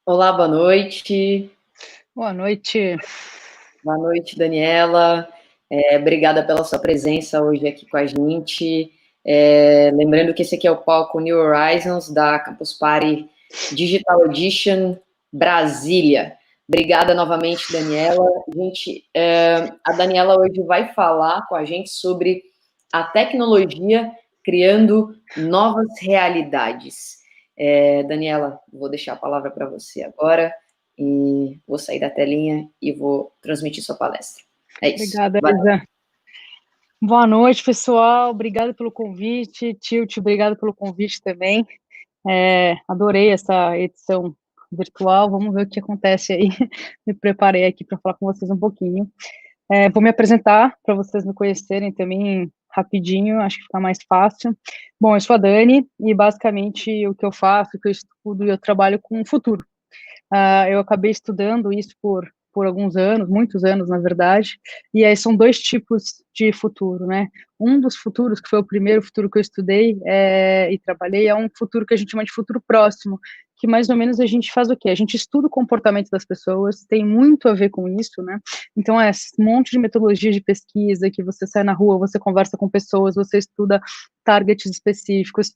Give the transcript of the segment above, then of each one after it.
Olá, boa noite. Boa noite. Boa noite, Daniela. Obrigada pela sua presença hoje aqui com a gente. Lembrando que esse aqui é o palco New Horizons da Campus Party Digital Edition Brasília. Obrigada novamente, Daniela. A Daniela hoje vai falar com a gente sobre a tecnologia criando novas realidades. Daniela, vou deixar a palavra para você agora e vou sair da telinha e vou transmitir sua palestra. É isso. Obrigada, Valeu. Isa. Boa noite, pessoal. Obrigada pelo convite. Tilt, obrigado pelo convite também. Adorei essa edição virtual. Vamos ver o que acontece aí. Me preparei aqui para falar com vocês um pouquinho. Vou me apresentar para vocês me conhecerem também rapidinho, acho que fica mais fácil. Bom, eu sou a Dani e basicamente o que eu faço, o que eu estudo, eu trabalho com o futuro. Eu acabei estudando isso por alguns anos, muitos anos, na verdade, e aí são dois tipos de futuro, né? Um dos futuros, que foi o primeiro futuro que eu estudei e trabalhei, é um futuro que a gente chama de futuro próximo, que mais ou menos a gente faz o quê? A gente estuda o comportamento das pessoas, tem muito a ver com isso, né? Então, é esse monte de metodologias de pesquisa, que você sai na rua, você conversa com pessoas, você estuda targets específicos,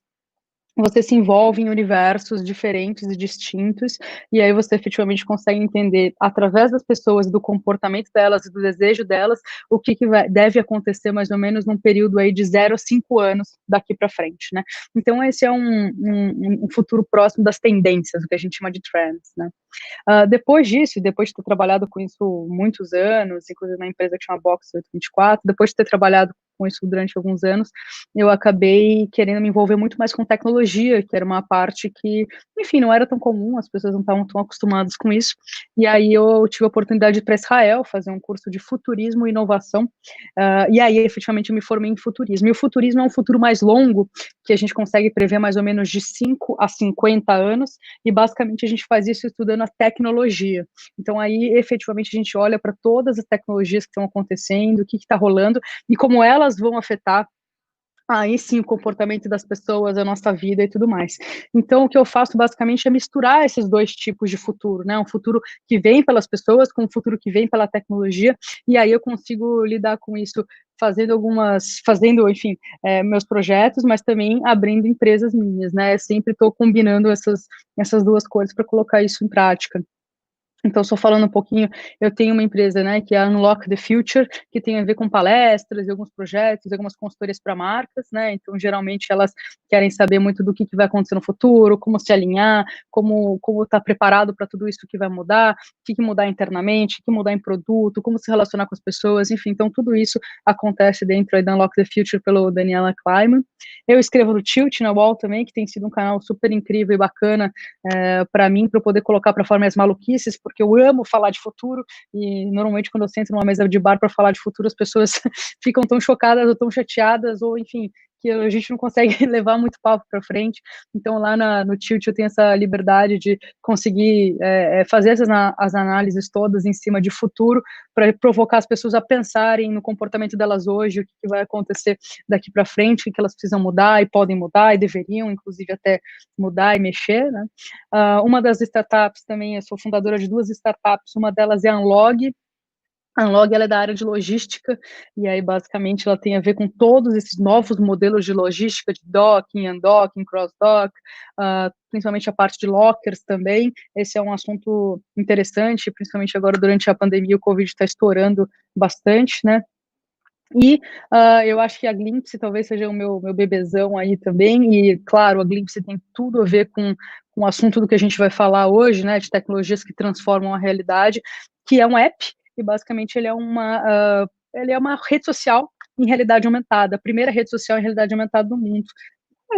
você se envolve em universos diferentes e distintos, e aí você efetivamente consegue entender, através das pessoas, do comportamento delas e do desejo delas, o que deve acontecer mais ou menos num período aí de 0 a 5 anos daqui para frente, né? Então esse é um futuro próximo das tendências, o que a gente chama de trends, né? Depois disso, depois de ter trabalhado com isso muitos anos, inclusive na empresa que chama Box 824, depois de ter trabalhado com isso durante alguns anos, eu acabei querendo me envolver muito mais com tecnologia, que era uma parte que, enfim, não era tão comum, as pessoas não estavam tão acostumadas com isso, e aí eu tive a oportunidade de ir para Israel, fazer um curso de futurismo e inovação, e aí efetivamente eu me formei em futurismo, e o futurismo é um futuro mais longo, que a gente consegue prever mais ou menos de 5 a 50 anos, e basicamente a gente faz isso estudando a tecnologia. Então aí, efetivamente, a gente olha para todas as tecnologias que estão acontecendo, o que está rolando, e como elas vão afetar aí sim o comportamento das pessoas, a nossa vida e tudo mais. Então, o que eu faço basicamente é misturar esses dois tipos de futuro, né? Um futuro que vem pelas pessoas com um futuro que vem pela tecnologia, e aí eu consigo lidar com isso fazendo, enfim, meus projetos, mas também abrindo empresas minhas, né? Sempre estou combinando essas duas coisas para colocar isso em prática. Então, só falando um pouquinho, eu tenho uma empresa, né, que é a Unlock the Future, que tem a ver com palestras, alguns projetos, algumas consultorias para marcas, né, então, geralmente, elas querem saber muito do que vai acontecer no futuro, como se alinhar, como estar preparado para tudo isso que vai mudar, o que mudar internamente, o que mudar em produto, como se relacionar com as pessoas, enfim, então, tudo isso acontece dentro aí da Unlock the Future pelo Daniela Kleiman. Eu escrevo no Tilt, na Wall também, que tem sido um canal super incrível e bacana para mim, para eu poder colocar para fora minhas maluquices, porque eu amo falar de futuro, e normalmente quando eu sento numa mesa de bar para falar de futuro, as pessoas ficam tão chocadas ou tão chateadas, ou enfim, que a gente não consegue levar muito papo para frente. Então lá no Tilt eu tenho essa liberdade de conseguir fazer as análises todas em cima de futuro, para provocar as pessoas a pensarem no comportamento delas hoje, o que vai acontecer daqui para frente, o que elas precisam mudar e podem mudar e deveriam, inclusive, até mudar e mexer, né? Uma das startups também, eu sou fundadora de duas startups, uma delas é a Unlog. A Unlog, ela é da área de logística, e aí basicamente ela tem a ver com todos esses novos modelos de logística, de docking, undocking, cross-dock, principalmente a parte de lockers também. Esse é um assunto interessante, principalmente agora durante a pandemia, o Covid está estourando bastante, né? E eu acho que a Glimpse talvez seja o meu bebezão aí também, e claro, a Glimpse tem tudo a ver com o assunto do que a gente vai falar hoje, né, de tecnologias que transformam a realidade, que é um app, e basicamente ele é uma rede social em realidade aumentada, a primeira rede social em realidade aumentada do mundo.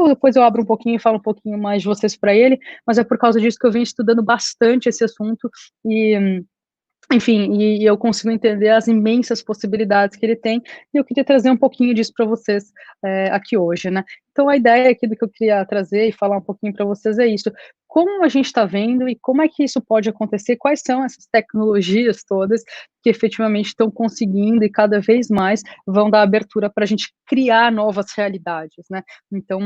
Depois eu abro um pouquinho e falo um pouquinho mais de vocês para ele, mas é por causa disso que eu venho estudando bastante esse assunto, e enfim, e eu consigo entender as imensas possibilidades que ele tem, e eu queria trazer um pouquinho disso para vocês aqui hoje, né? Então, a ideia aqui do que eu queria trazer e falar um pouquinho para vocês é isso: como a gente está vendo e como é que isso pode acontecer, quais são essas tecnologias todas que efetivamente estão conseguindo e cada vez mais vão dar abertura para a gente criar novas realidades, né? Então,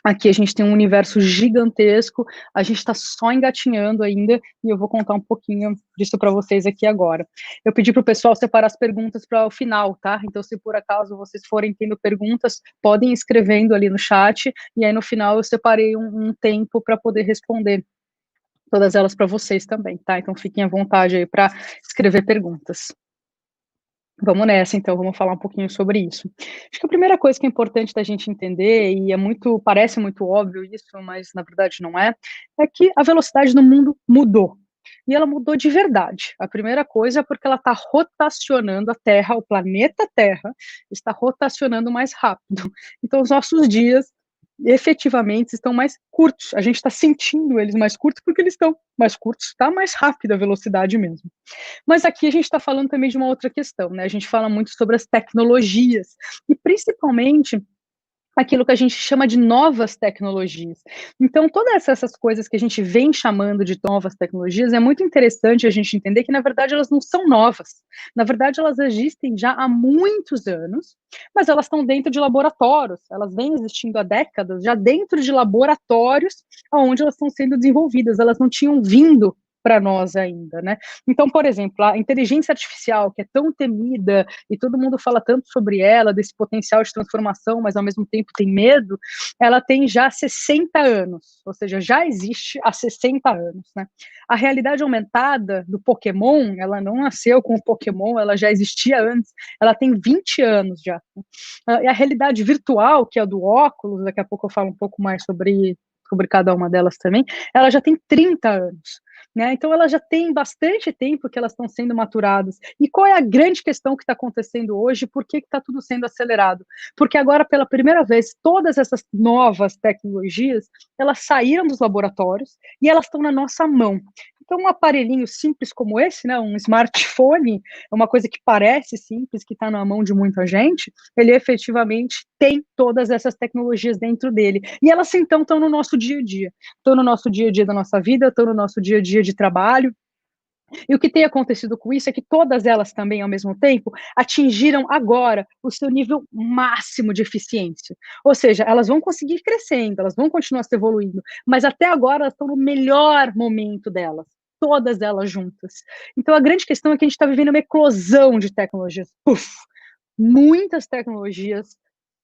Aqui a gente tem um universo gigantesco, a gente está só engatinhando ainda, e eu vou contar um pouquinho disso para vocês aqui agora. Eu pedi para o pessoal separar as perguntas para o final, tá? Então, se por acaso vocês forem tendo perguntas, podem ir escrevendo ali no chat, e aí no final eu separei um tempo para poder responder todas elas para vocês também, tá? Então, fiquem à vontade aí para escrever perguntas. Vamos nessa, então, vamos falar um pouquinho sobre isso. Acho que a primeira coisa que é importante da gente entender, e parece muito óbvio isso, mas na verdade não é que a velocidade do mundo mudou. E ela mudou de verdade. A primeira coisa é porque ela está rotacionando a Terra, o planeta Terra, está rotacionando mais rápido. Então, os nossos dias efetivamente estão mais curtos. A gente está sentindo eles mais curtos porque eles estão mais curtos, está mais rápida a velocidade mesmo. Mas aqui a gente está falando também de uma outra questão, né? A gente fala muito sobre as tecnologias, e principalmente aquilo que a gente chama de novas tecnologias. Então, todas essas coisas que a gente vem chamando de novas tecnologias, é muito interessante a gente entender que, na verdade, elas não são novas. Na verdade, elas existem já há muitos anos, mas elas estão dentro de laboratórios, elas vêm existindo há décadas, já dentro de laboratórios onde elas estão sendo desenvolvidas, elas não tinham vindo para nós ainda, né? Então, por exemplo, a inteligência artificial, que é tão temida e todo mundo fala tanto sobre ela, desse potencial de transformação, mas ao mesmo tempo tem medo, ela tem já 60 anos, ou seja, já existe há 60 anos, né? A realidade aumentada do Pokémon, ela não nasceu com o Pokémon, ela já existia antes, ela tem 20 anos já. E a realidade virtual, que é a do óculos, daqui a pouco eu falo um pouco mais sobre cada uma delas também, ela já tem 30 anos. Né? Então, elas já têm bastante tempo que elas estão sendo maturadas. E qual é a grande questão que está acontecendo hoje? Por que está tudo sendo acelerado? Porque agora, pela primeira vez, todas essas novas tecnologias, elas saíram dos laboratórios e elas estão na nossa mão. Então, um aparelhinho simples como esse, né, um smartphone, é uma coisa que parece simples, que está na mão de muita gente, ele efetivamente tem todas essas tecnologias dentro dele. E elas, então, estão no nosso dia a dia. Estão no nosso dia a dia da nossa vida, estão no nosso dia a dia de trabalho. E o que tem acontecido com isso é que todas elas também, ao mesmo tempo, atingiram agora o seu nível máximo de eficiência. Ou seja, elas vão conseguir crescendo, elas vão continuar se evoluindo, mas até agora elas estão no melhor momento delas. Todas elas juntas. Então, a grande questão é que a gente está vivendo uma eclosão de tecnologias. Puf, muitas tecnologias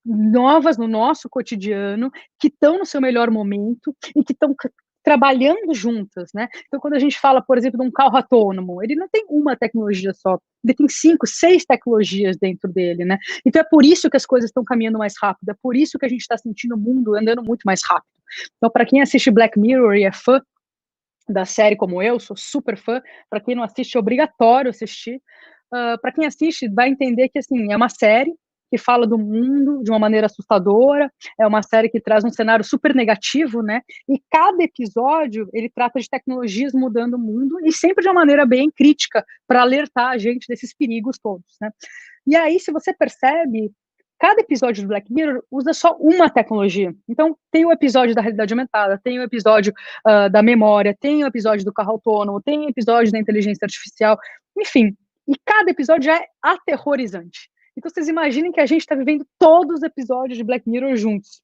novas no nosso cotidiano, que estão no seu melhor momento e que estão trabalhando juntas, né? Então, quando a gente fala, por exemplo, de um carro autônomo, ele não tem uma tecnologia só, ele tem 5, 6 tecnologias dentro dele, né? Então, é por isso que as coisas estão caminhando mais rápido, é por isso que a gente está sentindo o mundo andando muito mais rápido. Então, para quem assiste Black Mirror e é fã da série como eu, sou super fã, para quem não assiste, é obrigatório assistir. Para quem assiste, vai entender que, assim, é uma série que fala do mundo de uma maneira assustadora, é uma série que traz um cenário super negativo, né? E cada episódio, ele trata de tecnologias mudando o mundo, e sempre de uma maneira bem crítica, para alertar a gente desses perigos todos, né? E aí, se você percebe, cada episódio do Black Mirror usa só uma tecnologia. Então, tem o episódio da realidade aumentada, tem o episódio da memória, tem o episódio do carro autônomo, tem o episódio da inteligência artificial, enfim. E cada episódio é aterrorizante. Então, vocês imaginem que a gente está vivendo todos os episódios de Black Mirror juntos.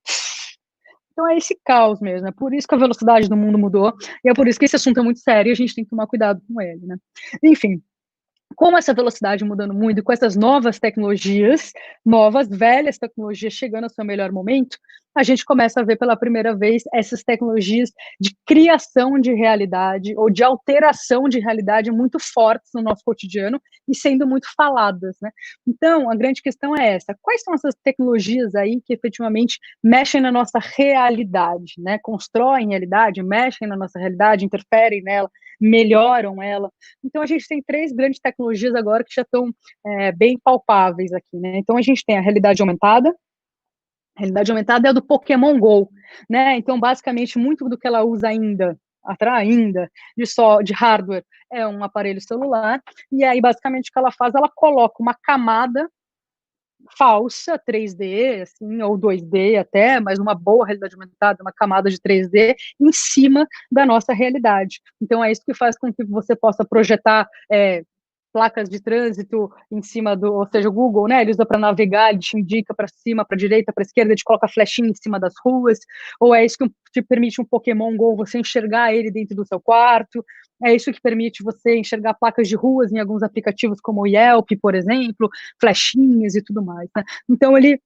Então, é esse caos mesmo. É por isso que a velocidade do mundo mudou, e é por isso que esse assunto é muito sério e a gente tem que tomar cuidado com ele, né? Enfim, com essa velocidade mudando muito, com essas novas tecnologias, novas, velhas tecnologias chegando ao seu melhor momento, a gente começa a ver pela primeira vez essas tecnologias de criação de realidade ou de alteração de realidade muito fortes no nosso cotidiano e sendo muito faladas, né? Então, a grande questão é essa: quais são essas tecnologias aí que efetivamente mexem na nossa realidade, né? Constroem realidade, mexem na nossa realidade, interferem nela, melhoram ela. Então, a gente tem 3 grandes tecnologias agora que já estão bem palpáveis aqui, né? Então, a gente tem a realidade aumentada. A realidade aumentada é a do Pokémon GO, né? Então, basicamente, muito do que ela usa ainda de hardware é um aparelho celular, e aí, basicamente, o que ela faz, ela coloca uma camada falsa 3D, assim, ou 2D até, mas uma boa realidade aumentada, uma camada de 3D em cima da nossa realidade. Então, é isso que faz com que você possa projetar placas de trânsito em cima ou seja, o Google, né, ele usa para navegar, ele te indica para cima, para direita, para esquerda, ele te coloca flechinha em cima das ruas, ou é isso que te permite um Pokémon Go, você enxergar ele dentro do seu quarto, é isso que permite você enxergar placas de ruas em alguns aplicativos como o Yelp, por exemplo, flechinhas e tudo mais, né? Então, ele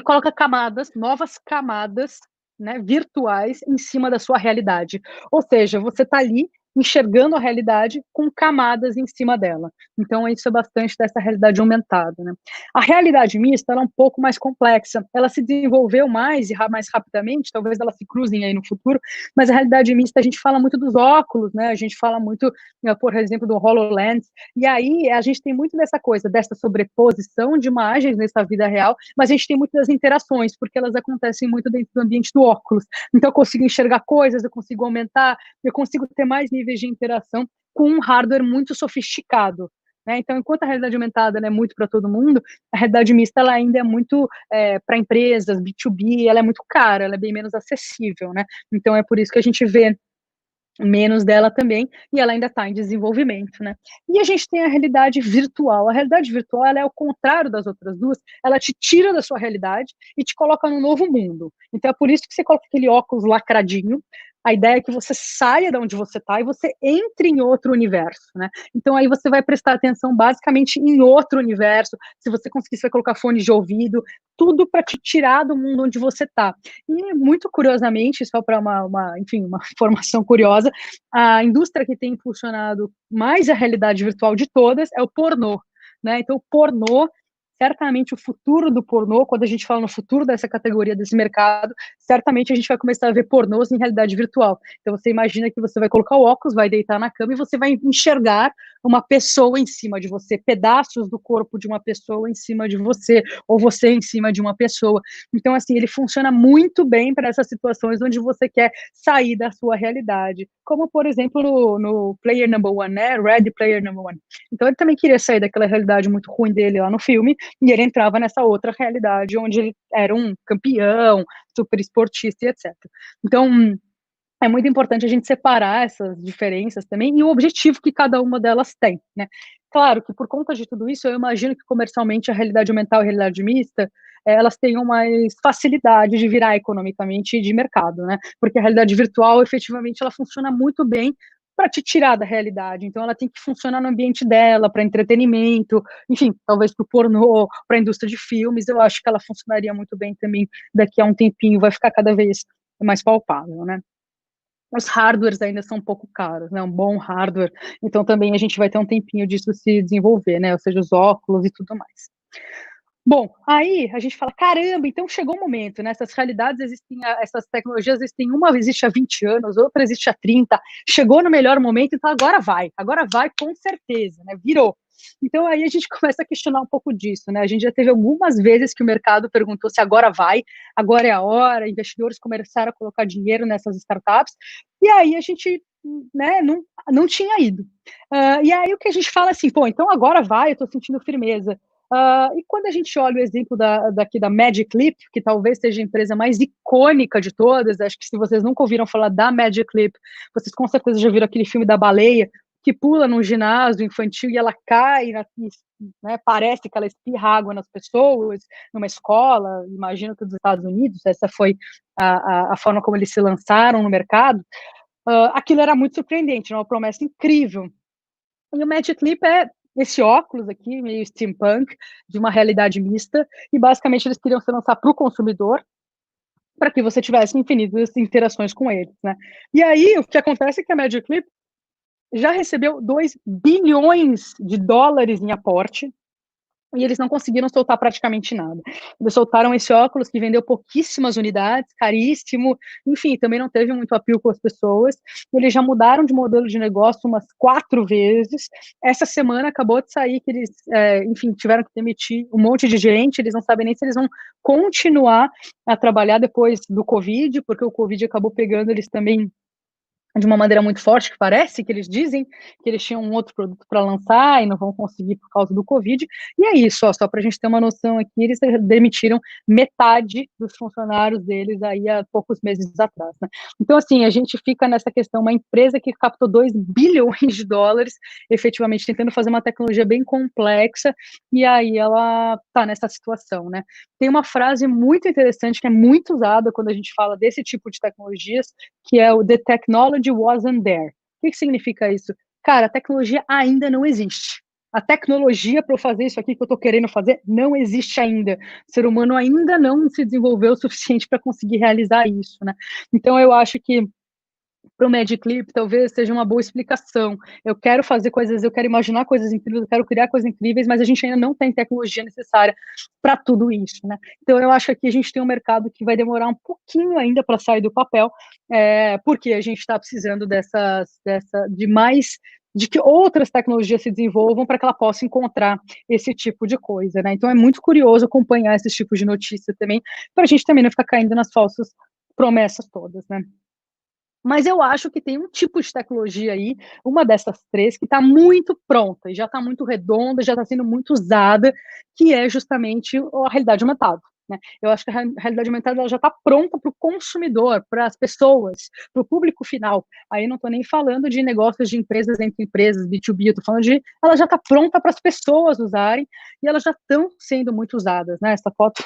coloca camadas, novas camadas, né, virtuais em cima da sua realidade. Ou seja, você está ali enxergando a realidade com camadas em cima dela. Então, isso é bastante dessa realidade aumentada, né? A realidade mista, ela é um pouco mais complexa. Ela se desenvolveu mais e mais rapidamente, talvez elas se cruzem aí no futuro, mas a realidade mista, a gente fala muito dos óculos, né? A gente fala muito, por exemplo, do HoloLens, e aí a gente tem muito dessa coisa, dessa sobreposição de imagens nessa vida real, mas a gente tem muitas interações, porque elas acontecem muito dentro do ambiente do óculos. Então eu consigo enxergar coisas, eu consigo aumentar, eu consigo ter mais níveis de interação com um hardware muito sofisticado. Né? Então, enquanto a realidade aumentada é muito para todo mundo, a realidade mista ela ainda é muito para empresas, B2B, ela é muito cara, ela é bem menos acessível. Né? Então, é por isso que a gente vê menos dela também, e ela ainda está em desenvolvimento, né? E a gente tem a realidade virtual. A realidade virtual, ela é o contrário das outras duas, ela te tira da sua realidade e te coloca num novo mundo. Então é por isso que você coloca aquele óculos lacradinho, a ideia é que você saia de onde você está e você entre em outro universo, né? Então aí você vai prestar atenção basicamente em outro universo, se você conseguir, você vai colocar fones de ouvido, tudo para te tirar do mundo onde você está. E, muito curiosamente, só para enfim, uma informação curiosa, a indústria que tem impulsionado mais a realidade virtual de todas é o pornô. Né? Então, o pornô, certamente o futuro do pornô, quando a gente fala no futuro dessa categoria, desse mercado, certamente a gente vai começar a ver pornôs em realidade virtual. Então, você imagina que você vai colocar o óculos, vai deitar na cama e você vai enxergar uma pessoa em cima de você, pedaços do corpo de uma pessoa em cima de você, ou você em cima de uma pessoa. Então, assim, ele funciona muito bem para essas situações onde você quer sair da sua realidade, como, por exemplo, no Player Number One, né? Ready Player Number One. Então, ele também queria sair daquela realidade muito ruim dele lá no filme, e ele entrava nessa outra realidade, onde ele era um campeão, super esportista e etc. Então, é muito importante a gente separar essas diferenças também e o objetivo que cada uma delas tem, né? Claro que por conta de tudo isso, eu imagino que comercialmente a realidade aumental e a realidade mista, elas tenham mais facilidade de virar economicamente de mercado, né? Porque a realidade virtual, efetivamente, ela funciona muito bem para te tirar da realidade. Então, ela tem que funcionar no ambiente dela, para entretenimento, enfim, talvez para o pornô, para a indústria de filmes. Eu acho que ela funcionaria muito bem também daqui a um tempinho, vai ficar cada vez mais palpável, né? Os hardwares ainda são um pouco caros, né? Um bom hardware. Então, também a gente vai ter um tempinho disso se desenvolver, né? Ou seja, os óculos e tudo mais. Bom, aí a gente fala, caramba, então chegou o momento, né? Essas realidades existem, essas tecnologias existem, uma existe há 20 anos, outra existe há 30, chegou no melhor momento, então agora vai com certeza, né? Virou. Então aí a gente começa a questionar um pouco disso, né? A gente já teve algumas vezes que o mercado perguntou se agora vai, agora é a hora, investidores começaram a colocar dinheiro nessas startups, e aí a gente, né, não tinha ido. E aí o que a gente fala assim, pô, então agora vai, eu estou sentindo firmeza. E quando a gente olha o exemplo daqui da Magic Leap, que talvez seja a empresa mais icônica de todas, acho que se vocês nunca ouviram falar da Magic Leap, vocês com certeza já viram aquele filme da baleia, que pula num ginásio infantil e ela cai, né, parece que ela espirra água nas pessoas, numa escola, imagino que dos Estados Unidos, essa foi a forma como eles se lançaram no mercado. Aquilo era muito surpreendente, uma promessa incrível. E o Magic Leap é esse óculos aqui, meio steampunk, de uma realidade mista, e basicamente eles queriam se lançar para o consumidor, para que você tivesse infinitas interações com eles, né? E aí, o que acontece é que a Magic Leap já recebeu 2 bilhões de dólares em aporte, e eles não conseguiram soltar praticamente nada. Eles soltaram esse óculos que vendeu pouquíssimas unidades, caríssimo, enfim, também não teve muito apelo com as pessoas. Eles já mudaram de modelo de negócio umas 4 vezes. Essa semana acabou de sair que eles, enfim, tiveram que demitir um monte de gente, eles não sabem nem se eles vão continuar a trabalhar depois do Covid, porque o Covid acabou pegando eles também de uma maneira muito forte, que parece que eles dizem que eles tinham um outro produto para lançar e não vão conseguir por causa do Covid, e é isso, ó, só para a gente ter uma noção aqui, eles demitiram metade dos funcionários deles aí há poucos meses atrás, né? Então, assim, a gente fica nessa questão, uma empresa que captou 2 bilhões de dólares, efetivamente tentando fazer uma tecnologia bem complexa, e aí ela está nessa situação, né? Tem uma frase muito interessante, que é muito usada quando a gente fala desse tipo de tecnologias, que é o "the technology wasn't there". O que significa isso? Cara, a tecnologia ainda não existe. A tecnologia para eu fazer isso aqui que eu estou querendo fazer não existe ainda. O ser humano ainda não se desenvolveu o suficiente para conseguir realizar isso, né? Então eu acho que para o Magic Leap talvez seja uma boa explicação. Eu quero fazer coisas, eu quero imaginar coisas incríveis, eu quero criar coisas incríveis, mas a gente ainda não tem tecnologia necessária para tudo isso, né? Então eu acho que aqui a gente tem um mercado que vai demorar um pouquinho ainda para sair do papel, porque a gente está precisando de que outras tecnologias se desenvolvam para que ela possa encontrar esse tipo de coisa, né? Então é muito curioso acompanhar esses tipos de notícia também, para a gente também não ficar caindo nas falsas promessas todas, né? Mas eu acho que tem um tipo de tecnologia aí, uma dessas três, que está muito pronta, e já está muito redonda, já está sendo muito usada, que é justamente a realidade aumentada, né? Eu acho que a realidade aumentada ela já está pronta para o consumidor, para as pessoas, para o público final. Aí não estou nem falando de negócios de empresas entre empresas, B2B, eu estou falando de... Ela já está pronta para as pessoas usarem, e elas já estão sendo muito usadas, né? Essa foto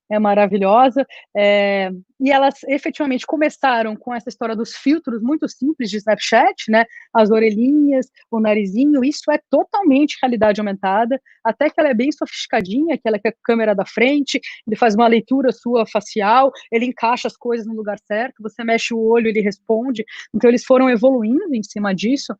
é maravilhosa, e elas efetivamente começaram com essa história dos filtros muito simples de Snapchat, né? As orelhinhas, o narizinho, isso é totalmente realidade aumentada, até que ela é bem sofisticadinha, que ela é a câmera da frente, ele faz uma leitura sua facial, ele encaixa as coisas no lugar certo, você mexe o olho, ele responde. Então eles foram evoluindo em cima disso,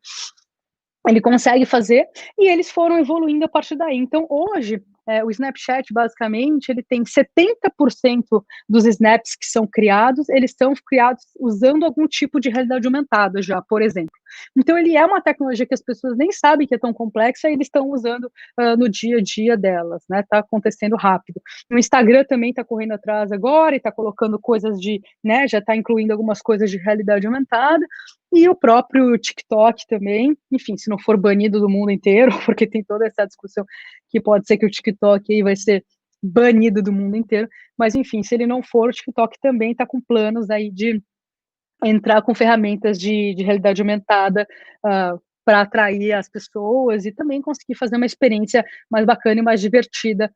ele consegue fazer, e eles foram evoluindo a partir daí. Então, hoje, o Snapchat, basicamente, ele tem 70% dos snaps que são criados, eles são criados usando algum tipo de realidade aumentada já, por exemplo. Então, ele é uma tecnologia que as pessoas nem sabem que é tão complexa, e eles estão usando no dia a dia delas, né? Está acontecendo rápido. O Instagram também está correndo atrás agora, e está colocando coisas de, né, já está incluindo algumas coisas de realidade aumentada, e o próprio TikTok também, enfim, se não for banido do mundo inteiro, porque tem toda essa discussão que pode ser que o TikTok aí vai ser banido do mundo inteiro, mas enfim, se ele não for, o TikTok também está com planos aí de entrar com ferramentas de realidade aumentada para atrair as pessoas e também conseguir fazer uma experiência mais bacana e mais divertida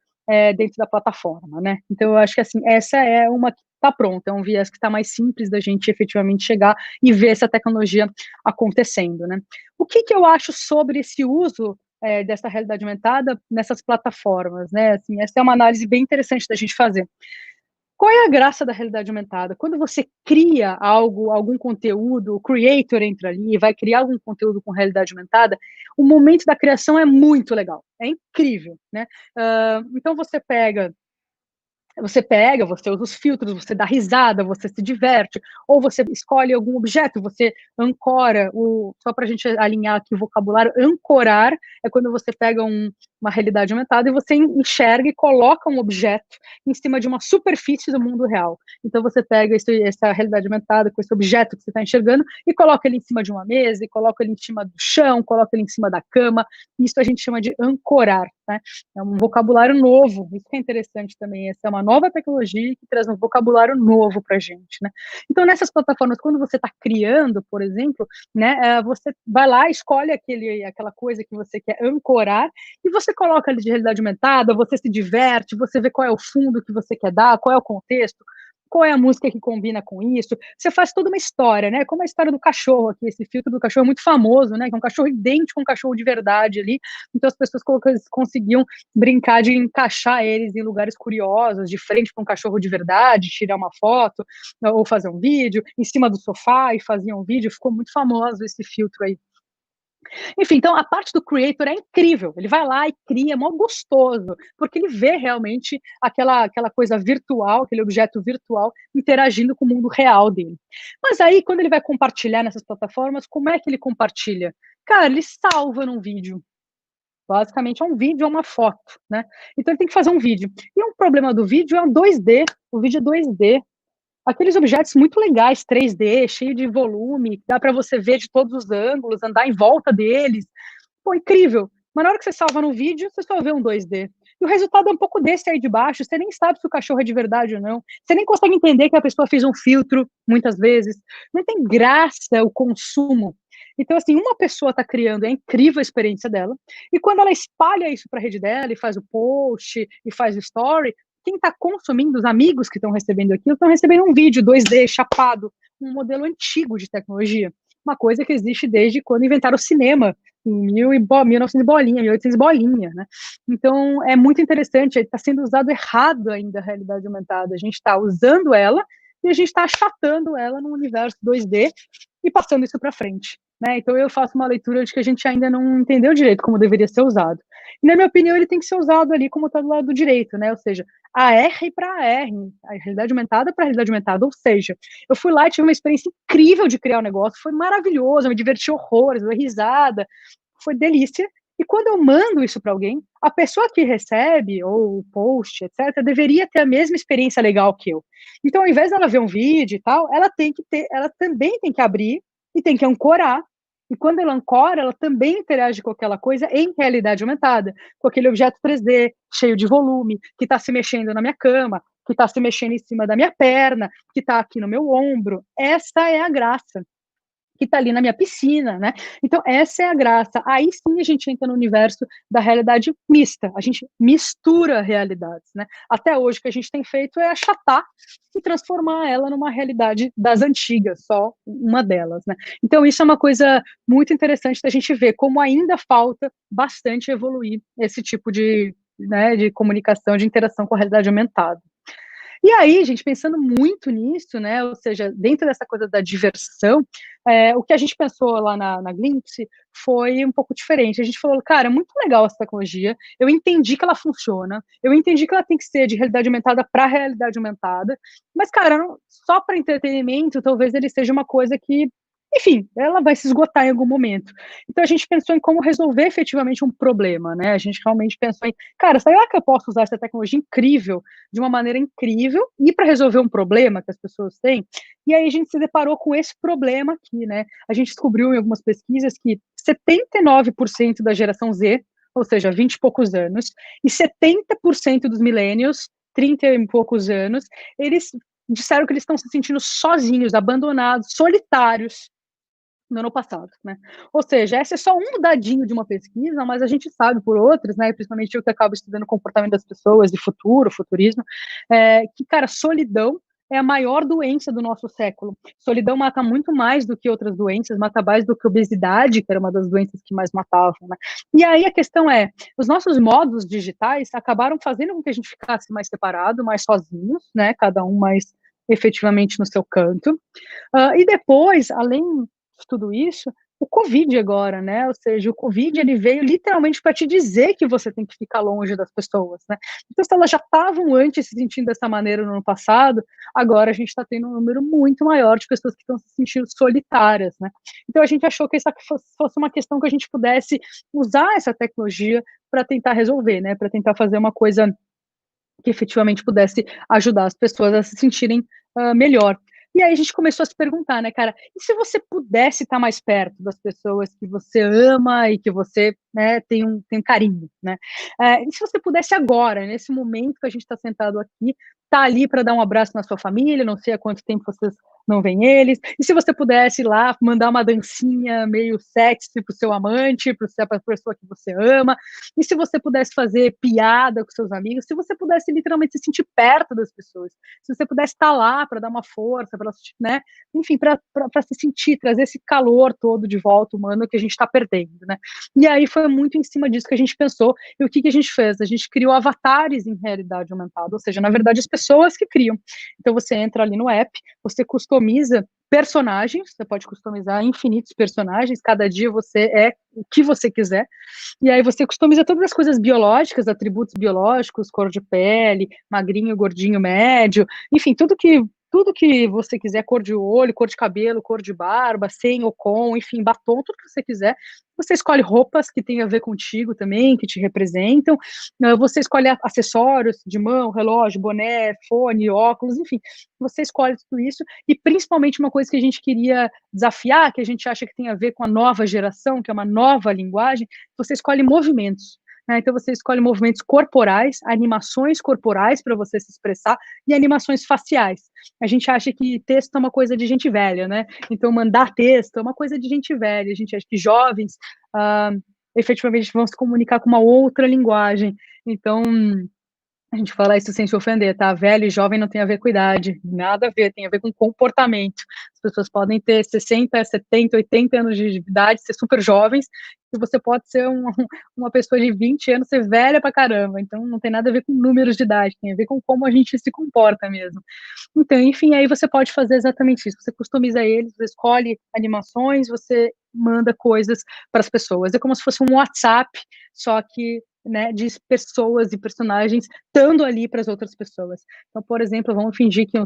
dentro da plataforma, né? Então, eu acho que, assim, essa é uma que está pronta, é um viés que está mais simples da gente efetivamente chegar e ver essa tecnologia acontecendo, né? O que eu acho sobre esse uso dessa realidade aumentada nessas plataformas, né? Assim, essa é uma análise bem interessante da gente fazer. Qual é a graça da realidade aumentada? Quando você cria algo, algum conteúdo, o creator entra ali e vai criar algum conteúdo com realidade aumentada, o momento da criação é muito legal, é incrível, né? Então você usa os filtros, você dá risada, você se diverte, ou você escolhe algum objeto, você ancora, só para a gente alinhar aqui o vocabulário, ancorar é quando você pega uma realidade aumentada e você enxerga e coloca um objeto em cima de uma superfície do mundo real. Então você pega essa realidade aumentada com esse objeto que você está enxergando e coloca ele em cima de uma mesa, e coloca ele em cima do chão, coloca ele em cima da cama, isso a gente chama de ancorar, né? É um vocabulário novo, isso que é interessante também, essa é uma nova tecnologia que traz um vocabulário novo para a gente, né? Então, nessas plataformas, quando você está criando, por exemplo, né, você vai lá, escolhe aquela coisa que você quer ancorar, e você coloca ali de realidade aumentada, você se diverte, você vê qual é o fundo que você quer dar, qual é o contexto, qual é a música que combina com isso, você faz toda uma história, né, como a história do cachorro aqui, esse filtro do cachorro é muito famoso, né, que é um cachorro idêntico a um cachorro de verdade ali, então as pessoas conseguiam brincar de encaixar eles em lugares curiosos, de frente para um cachorro de verdade, tirar uma foto, ou fazer um vídeo, em cima do sofá e faziam um vídeo, ficou muito famoso esse filtro aí. Enfim, então a parte do creator é incrível, ele vai lá e cria, é mó gostoso, porque ele vê realmente aquela coisa virtual, aquele objeto virtual interagindo com o mundo real dele. Mas aí, quando ele vai compartilhar nessas plataformas, como é que ele compartilha? Cara, ele salva num vídeo. Basicamente é um vídeo, é uma foto, né? Então ele tem que fazer um vídeo. E um problema do vídeo é um 2D, o vídeo é 2D. aqueles objetos muito legais, 3D, cheio de volume, dá para você ver de todos os ângulos, andar em volta deles. Pô, incrível. Mas na hora que você salva no vídeo, você só vê um 2D. E o resultado é um pouco desse aí de baixo, você nem sabe se o cachorro é de verdade ou não, você nem consegue entender que a pessoa fez um filtro, muitas vezes. Não tem graça o consumo. Então, assim, uma pessoa está criando, é incrível a experiência dela, e quando ela espalha isso para a rede dela, e faz o post, e faz o story, quem está consumindo, os amigos que estão recebendo aquilo, estão recebendo um vídeo 2D, chapado, um modelo antigo de tecnologia. Uma coisa que existe desde quando inventaram o cinema, em 1900 bolinha, 1800 bolinha, né? Então, é muito interessante, está sendo usado errado ainda a realidade aumentada. A gente está usando ela e a gente está achatando ela no universo 2D e passando isso para frente. Né? Então, eu faço uma leitura de que a gente ainda não entendeu direito como deveria ser usado. E, na minha opinião, ele tem que ser usado ali como está do lado direito, né? Ou seja, AR para AR, a realidade aumentada para a realidade aumentada. Ou seja, eu fui lá e tive uma experiência incrível de criar o um negócio, foi maravilhoso, eu me diverti horrores, dei risada, foi delícia. E quando eu mando isso para alguém, a pessoa que recebe, ou o post, etc., deveria ter a mesma experiência legal que eu. Então, ao invés dela ver um vídeo e tal, ela também tem que abrir e tem que ancorar. E quando ela ancora, ela também interage com aquela coisa em realidade aumentada, com aquele objeto 3D, cheio de volume, que está se mexendo na minha cama, que está se mexendo em cima da minha perna, que está aqui no meu ombro. Essa é a graça, que está ali na minha piscina, né? Então, essa é a graça. Aí sim a gente entra no universo da realidade mista, a gente mistura realidades, né? Até hoje o que a gente tem feito é achatar e transformar ela numa realidade das antigas, só uma delas, né? Então, isso é uma coisa muito interessante da gente ver como ainda falta bastante evoluir esse tipo de, né, de comunicação, de interação com a realidade aumentada. E aí, gente, pensando muito nisso, né, ou seja, dentro dessa coisa da diversão, o que a gente pensou lá na Glimpse foi um pouco diferente. A gente falou, cara, é muito legal essa tecnologia, eu entendi que ela funciona, eu entendi que ela tem que ser de realidade aumentada para realidade aumentada, mas, cara, só para entretenimento, talvez ele seja uma coisa que, enfim, ela vai se esgotar em algum momento. Então a gente pensou em como resolver efetivamente um problema, né? A gente realmente pensou em, cara, será que eu posso usar essa tecnologia incrível, de uma maneira incrível, e para resolver um problema que as pessoas têm? E aí a gente se deparou com esse problema aqui, né? A gente descobriu em algumas pesquisas que 79% da geração Z, ou seja, 20 e poucos anos, e 70% dos millennials, 30 e poucos anos, eles disseram que eles estão se sentindo sozinhos, abandonados, solitários, no ano passado, né? Ou seja, esse é só um dadinho de uma pesquisa, mas a gente sabe por outras, né? Principalmente eu que acabo estudando o comportamento das pessoas, de futuro, futurismo, que, cara, solidão é a maior doença do nosso século. Solidão mata muito mais do que outras doenças, mata mais do que obesidade, que era uma das doenças que mais matavam, né? E aí a questão é, os nossos modos digitais acabaram fazendo com que a gente ficasse mais separado, mais sozinhos, né? Cada um mais efetivamente no seu canto. E depois, além de tudo isso, o Covid agora, né? Ou seja, o Covid ele veio literalmente para te dizer que você tem que ficar longe das pessoas, né? Então, se elas já estavam antes se sentindo dessa maneira no ano passado, agora a gente está tendo um número muito maior de pessoas que estão se sentindo solitárias, né? Então, a gente achou que essa fosse uma questão que a gente pudesse usar essa tecnologia para tentar resolver, né? Para tentar fazer uma coisa que efetivamente pudesse ajudar as pessoas a se sentirem melhor. E aí a gente começou a se perguntar, né, cara, e se você pudesse estar mais perto das pessoas que você ama e que você, né, tem um carinho, né? E se você pudesse agora, nesse momento que a gente está sentado aqui, tá ali para dar um abraço na sua família, não sei há quanto tempo vocês não veem eles, e se você pudesse ir lá mandar uma dancinha meio sexy pro seu amante, para a pessoa que você ama, e se você pudesse fazer piada com seus amigos, se você pudesse literalmente se sentir perto das pessoas, se você pudesse estar lá para dar uma força, para, né, enfim, para se sentir, trazer esse calor todo de volta humano que a gente está perdendo, né? E aí foi muito em cima disso que a gente pensou, e o que a gente fez? A gente criou avatares em realidade aumentada, ou seja, na verdade as pessoas que criam. Então você entra ali no app, você customiza personagens, você pode customizar infinitos personagens, cada dia você é o que você quiser, e aí você customiza todas as coisas biológicas, atributos biológicos, cor de pele, magrinho, gordinho, médio, enfim, tudo que tudo que você quiser, cor de olho, cor de cabelo, cor de barba, sem ou com, enfim, batom, tudo que você quiser. Você escolhe roupas que tem a ver contigo também, que te representam. Você escolhe acessórios de mão, relógio, boné, fone, óculos, enfim. Você escolhe tudo isso. E principalmente uma coisa que a gente queria desafiar, que a gente acha que tem a ver com a nova geração, que é uma nova linguagem, você escolhe movimentos. Então, você escolhe movimentos corporais, animações corporais para você se expressar e animações faciais. A gente acha que texto é uma coisa de gente velha, né? Então, mandar texto é uma coisa de gente velha. A gente acha que jovens, efetivamente, vão se comunicar com uma outra linguagem. Então, a gente fala isso sem se ofender, tá? Velho e jovem não tem a ver com idade, nada a ver, tem a ver com comportamento. As pessoas podem ter 60, 70, 80 anos de idade, ser super jovens, e você pode ser uma pessoa de 20 anos, ser velha pra caramba. Então, não tem nada a ver com números de idade, tem a ver com como a gente se comporta mesmo. Então, enfim, aí você pode fazer exatamente isso. Você customiza eles, você escolhe animações, você manda coisas para as pessoas. É como se fosse um WhatsApp, só que, né, de pessoas e personagens estando ali para as outras pessoas. Então, por exemplo, vamos fingir que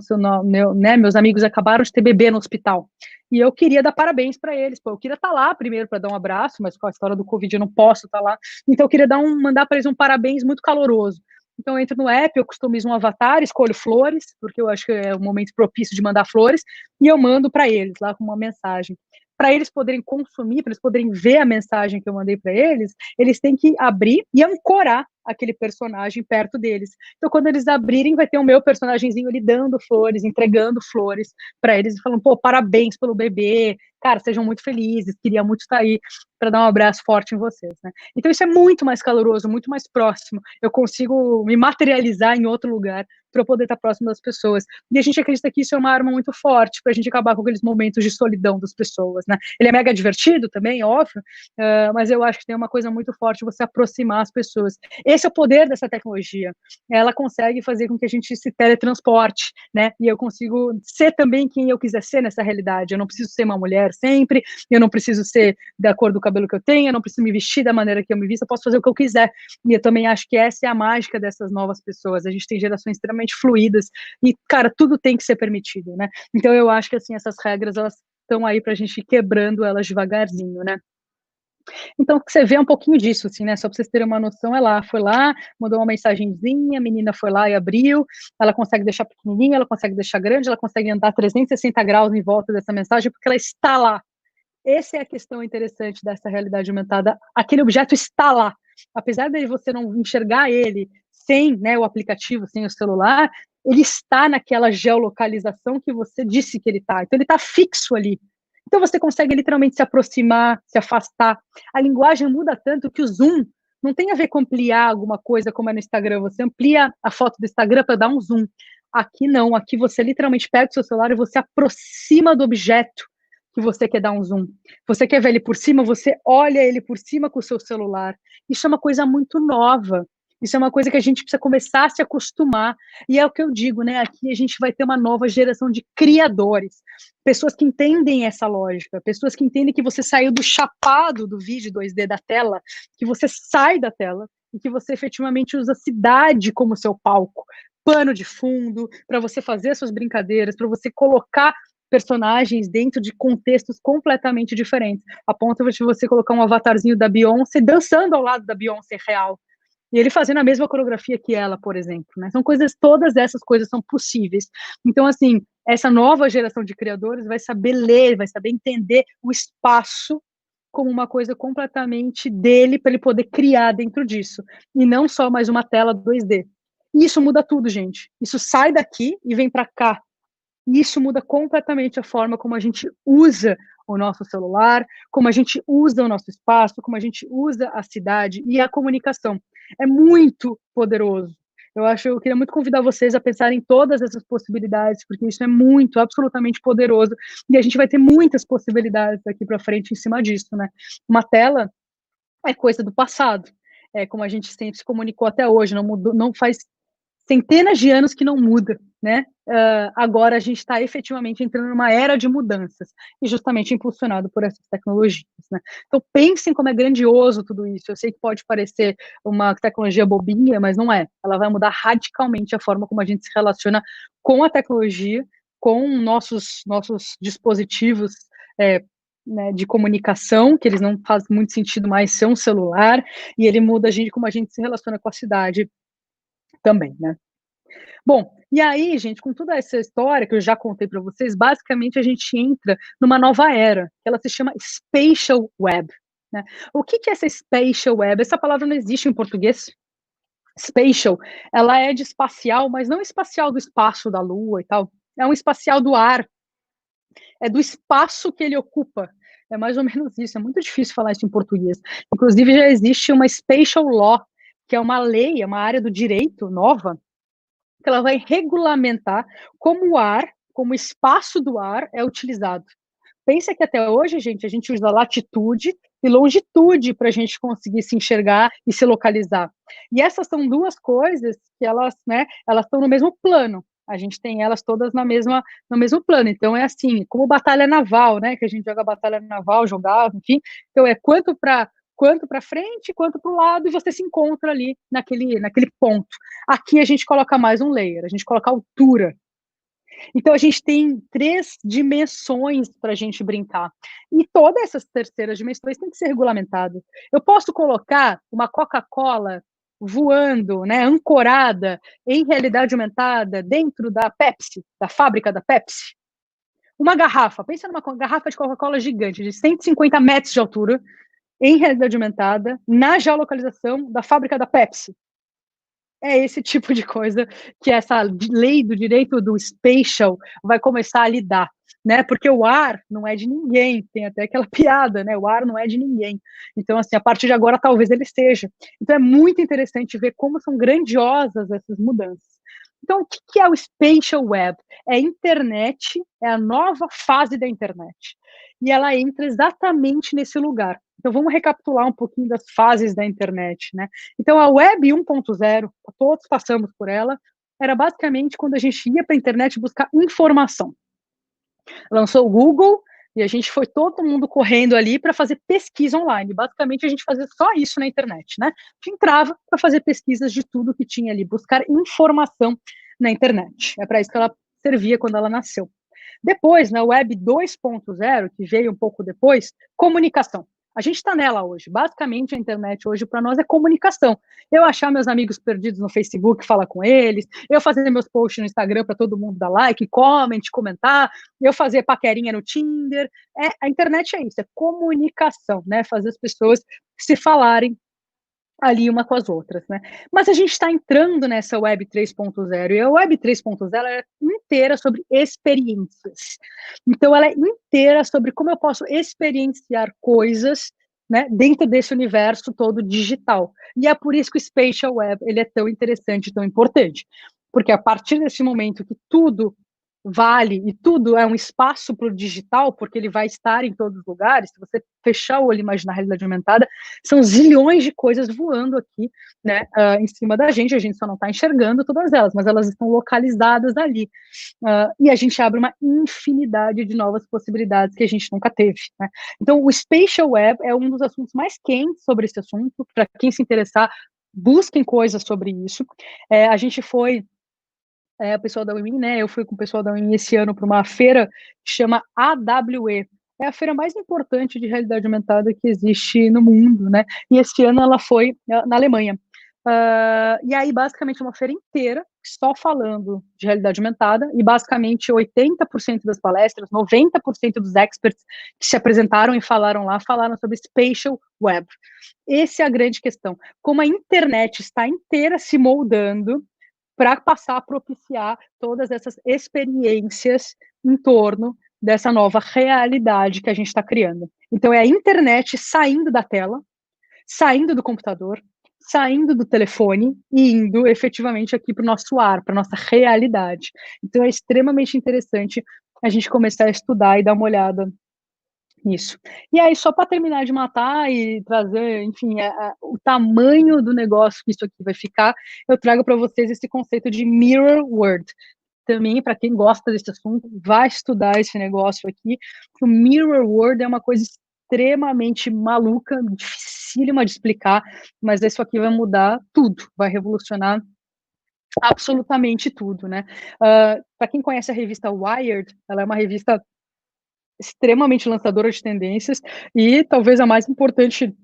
meus amigos acabaram de ter bebê no hospital e eu queria dar parabéns para eles. Pô, eu queria estar lá primeiro para dar um abraço, mas com a história do Covid eu não posso estar lá. Então, eu queria mandar para eles um parabéns muito caloroso. Então, eu entro no app, eu customizo um avatar, escolho flores, porque eu acho que é o momento propício de mandar flores, e eu mando para eles lá com uma mensagem. Para eles poderem consumir, para eles poderem ver a mensagem que eu mandei para eles têm que abrir e ancorar aquele personagem perto deles. Então, quando eles abrirem, vai ter o meu personagemzinho ali dando flores, entregando flores para eles e falando, pô, parabéns pelo bebê, cara, sejam muito felizes, queria muito estar aí para dar um abraço forte em vocês, né? Então, isso é muito mais caloroso, muito mais próximo. Eu consigo me materializar em outro lugar para eu poder estar próximo das pessoas. E a gente acredita que isso é uma arma muito forte para a gente acabar com aqueles momentos de solidão das pessoas, né? Ele é mega divertido também, óbvio, mas eu acho que tem uma coisa muito forte você aproximar as pessoas. Esse é o poder dessa tecnologia. Ela consegue fazer com que a gente se teletransporte, né? E eu consigo ser também quem eu quiser ser nessa realidade. Eu não preciso ser uma mulher sempre, eu não preciso ser da cor do cabelo que eu tenho, eu não preciso me vestir da maneira que eu me visto, eu posso fazer o que eu quiser. E eu também acho que essa é a mágica dessas novas pessoas. A gente tem gerações extremamente fluídas e, cara, tudo tem que ser permitido, né? Então eu acho que, assim, essas regras, elas estão aí pra gente ir quebrando elas devagarzinho, né? Então, você vê um pouquinho disso, assim, né? Só para vocês terem uma noção, foi lá, mandou uma mensagenzinha, a menina foi lá e abriu, ela consegue deixar pequenininha, ela consegue deixar grande, ela consegue andar 360 graus em volta dessa mensagem, porque ela está lá. Essa é a questão interessante dessa realidade aumentada. Aquele objeto está lá. Apesar de você não enxergar ele sem, né, o aplicativo, sem o celular, ele está naquela geolocalização que você disse que ele está. Então, ele está fixo ali. Então, você consegue literalmente se aproximar, se afastar. A linguagem muda tanto que o zoom não tem a ver com ampliar alguma coisa como é no Instagram. Você amplia a foto do Instagram para dar um zoom. Aqui não. Aqui você literalmente pega o seu celular e você aproxima do objeto que você quer dar um zoom. Você quer ver ele por cima, você olha ele por cima com o seu celular. Isso é uma coisa muito nova. Isso é uma coisa que a gente precisa começar a se acostumar. E é o que eu digo, né? Aqui a gente vai ter uma nova geração de criadores. Pessoas que entendem essa lógica, pessoas que entendem que você saiu do chapado do vídeo 2D da tela, que você sai da tela e que você efetivamente usa a cidade como seu palco, pano de fundo, para você fazer suas brincadeiras, para você colocar personagens dentro de contextos completamente diferentes, a ponto de você colocar um avatarzinho da Beyoncé dançando ao lado da Beyoncé real, e ele fazendo a mesma coreografia que ela, por exemplo, né? São coisas, todas essas coisas são possíveis. Então, assim, essa nova geração de criadores vai saber ler, vai saber entender o espaço como uma coisa completamente dele, para ele poder criar dentro disso, e não só mais uma tela 2D. E isso muda tudo, gente. Isso sai daqui e vem para cá. E isso muda completamente a forma como a gente usa o nosso celular, como a gente usa o nosso espaço, como a gente usa a cidade e a comunicação. É muito poderoso. Eu queria muito convidar vocês a pensarem em todas essas possibilidades, porque isso é muito, absolutamente poderoso, e a gente vai ter muitas possibilidades daqui para frente em cima disso, né? Uma tela é coisa do passado, é como a gente sempre se comunicou até hoje, não mudou, não faz centenas de anos que não muda, né? Agora a gente está efetivamente entrando numa era de mudanças, e justamente impulsionado por essas tecnologias, né? Então pensem como é grandioso tudo isso. Eu sei que pode parecer uma tecnologia bobinha, mas não é. Ela vai mudar radicalmente a forma como a gente se relaciona com a tecnologia, com nossos dispositivos né, de comunicação, que eles não fazem muito sentido mais ser um celular, e ele muda a gente, como a gente se relaciona com a cidade também, né? Bom, e aí, gente, com toda essa história que eu já contei para vocês, basicamente a gente entra numa nova era, que ela se chama Spatial Web, né? O que é essa Spatial Web? Essa palavra não existe em português. Spatial, ela é de espacial, mas não espacial do espaço da Lua e tal, é um espacial do ar, é do espaço que ele ocupa. É mais ou menos isso, é muito difícil falar isso em português. Inclusive, já existe uma Spatial Law, que é uma lei, é uma área do direito nova, que ela vai regulamentar como o ar, como o espaço do ar é utilizado. Pensa que até hoje, gente, a gente usa latitude e longitude para a gente conseguir se enxergar e se localizar. E essas são duas coisas que elas, né, elas estão no mesmo plano. A gente tem elas todas no mesmo plano. Então é assim, como batalha naval, né, que a gente joga batalha naval, jogava, enfim. Então é quanto para frente, quanto para o lado, e você se encontra ali naquele ponto. Aqui a gente coloca mais um layer, a gente coloca altura. Então a gente tem 3 dimensões para a gente brincar. E todas essas terceiras dimensões têm que ser regulamentadas. Eu posso colocar uma Coca-Cola voando, né, ancorada em realidade aumentada dentro da Pepsi, da fábrica da Pepsi. Uma garrafa, pensa numa garrafa de Coca-Cola gigante, de 150 metros de altura, em realidade aumentada, na geolocalização da fábrica da Pepsi. É esse tipo de coisa que essa lei do direito do spatial vai começar a lidar, né? Porque o ar não é de ninguém, tem até aquela piada, né? O ar não é de ninguém. Então, assim, a partir de agora, talvez ele seja. Então, é muito interessante ver como são grandiosas essas mudanças. Então, o que é o spatial web? É a internet, é a nova fase da internet. E ela entra exatamente nesse lugar. Então, vamos recapitular um pouquinho das fases da internet, né? Então, a Web 1.0, todos passamos por ela, era basicamente quando a gente ia para a internet buscar informação. Lançou o Google e a gente foi todo mundo correndo ali para fazer pesquisa online. Basicamente, a gente fazia só isso na internet, né? A gente entrava para fazer pesquisas de tudo que tinha ali, buscar informação na internet. É para isso que ela servia quando ela nasceu. Depois, na Web 2.0, que veio um pouco depois, comunicação. A gente está nela hoje. Basicamente, a internet hoje para nós é comunicação. Eu achar meus amigos perdidos no Facebook, falar com eles, eu fazer meus posts no Instagram para todo mundo dar like, comment, comentar, eu fazer paquerinha no Tinder. A internet é isso, é comunicação, né? Fazer as pessoas se falarem ali uma com as outras, né? Mas a gente está entrando nessa Web 3.0 e a Web 3.0 é inteira sobre experiências. Então, ela é inteira sobre como eu posso experienciar coisas, né, dentro desse universo todo digital. E é por isso que o Spatial Web ele é tão interessante, tão importante. Porque a partir desse momento que tudo vale e tudo é um espaço para o digital, porque ele vai estar em todos os lugares, se você fechar o olho e imaginar a realidade aumentada, são zilhões de coisas voando aqui, né, em cima da gente, a gente só não está enxergando todas elas, mas elas estão localizadas ali, e a gente abre uma infinidade de novas possibilidades que a gente nunca teve, né? Então, o Spatial Web é um dos assuntos mais quentes sobre esse assunto, para quem se interessar, busquem coisas sobre isso. A gente foi o pessoal da UEM, né? Eu fui com o pessoal da UEM esse ano para uma feira que chama AWE. É a feira mais importante de realidade aumentada que existe no mundo, né? E esse ano ela foi na Alemanha. E aí, basicamente, uma feira inteira só falando de realidade aumentada, e basicamente 80% das palestras, 90% dos experts que se apresentaram e falaram lá, falaram sobre Spatial Web. Essa é a grande questão. Como a internet está inteira se moldando para passar a propiciar todas essas experiências em torno dessa nova realidade que a gente está criando. Então, é a internet saindo da tela, saindo do computador, saindo do telefone e indo efetivamente aqui para o nosso ar, para a nossa realidade. Então, é extremamente interessante a gente começar a estudar e dar uma olhada nisso. E aí, só para terminar de matar e trazer, enfim, o tamanho do negócio que isso aqui vai ficar, eu trago para vocês esse conceito de mirror world. Também, para quem gosta desse assunto, vai estudar esse negócio aqui. O mirror world é uma coisa extremamente maluca, dificílima de explicar, mas isso aqui vai mudar tudo, vai revolucionar absolutamente tudo, né? Para quem conhece a revista Wired, ela é uma revista extremamente lançadora de tendências e talvez a mais importante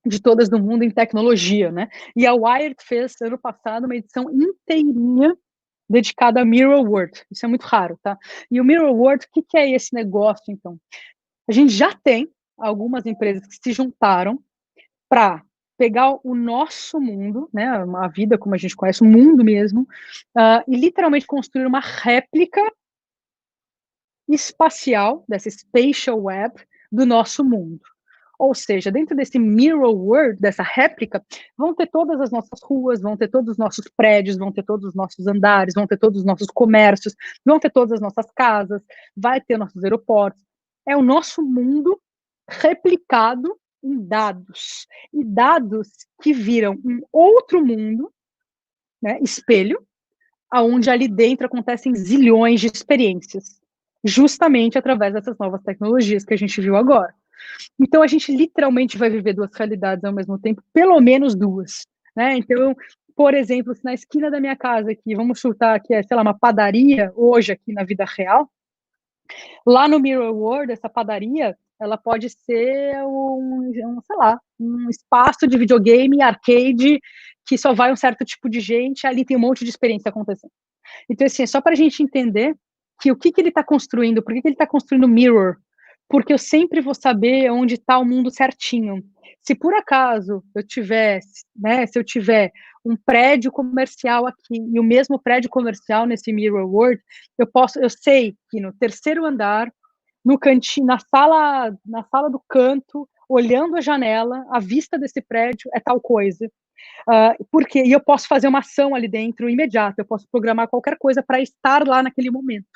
de todas do mundo em tecnologia, né? E a Wired fez, ano passado, uma edição inteirinha dedicada a Mirror World. Isso é muito raro, tá? E o Mirror World, o que é esse negócio, então? A gente já tem algumas empresas que se juntaram para pegar o nosso mundo, né, a vida como a gente conhece, o mundo mesmo, e literalmente construir uma réplica espacial, dessa spatial web, do nosso mundo. Ou seja, dentro desse mirror world, dessa réplica, vão ter todas as nossas ruas, vão ter todos os nossos prédios, vão ter todos os nossos andares, vão ter todos os nossos comércios, vão ter todas as nossas casas, vai ter nossos aeroportos. É o nosso mundo replicado em dados. E dados que viram um outro mundo, né, espelho, aonde ali dentro acontecem zilhões de experiências, justamente através dessas novas tecnologias que a gente viu agora. Então, a gente literalmente vai viver duas realidades ao mesmo tempo, pelo menos duas, né? Então, por exemplo, se na esquina da minha casa aqui, vamos chutar que é, sei lá, uma padaria, hoje aqui na vida real, lá no Mirror World, essa padaria, ela pode ser sei lá, um espaço de videogame, arcade, que só vai um certo tipo de gente, ali tem um monte de experiência acontecendo. Então, assim, é só para a gente entender que o que ele está construindo, por que ele está construindo Mirror, porque eu sempre vou saber onde está o mundo certinho. Se por acaso eu tivesse, né, se eu tiver um prédio comercial aqui e o mesmo prédio comercial nesse Mirror World, eu sei que no terceiro andar, no cantinho, na sala do canto, olhando a janela, a vista desse prédio é tal coisa. Porque e eu posso fazer uma ação ali dentro imediata, eu posso programar qualquer coisa para estar lá naquele momento.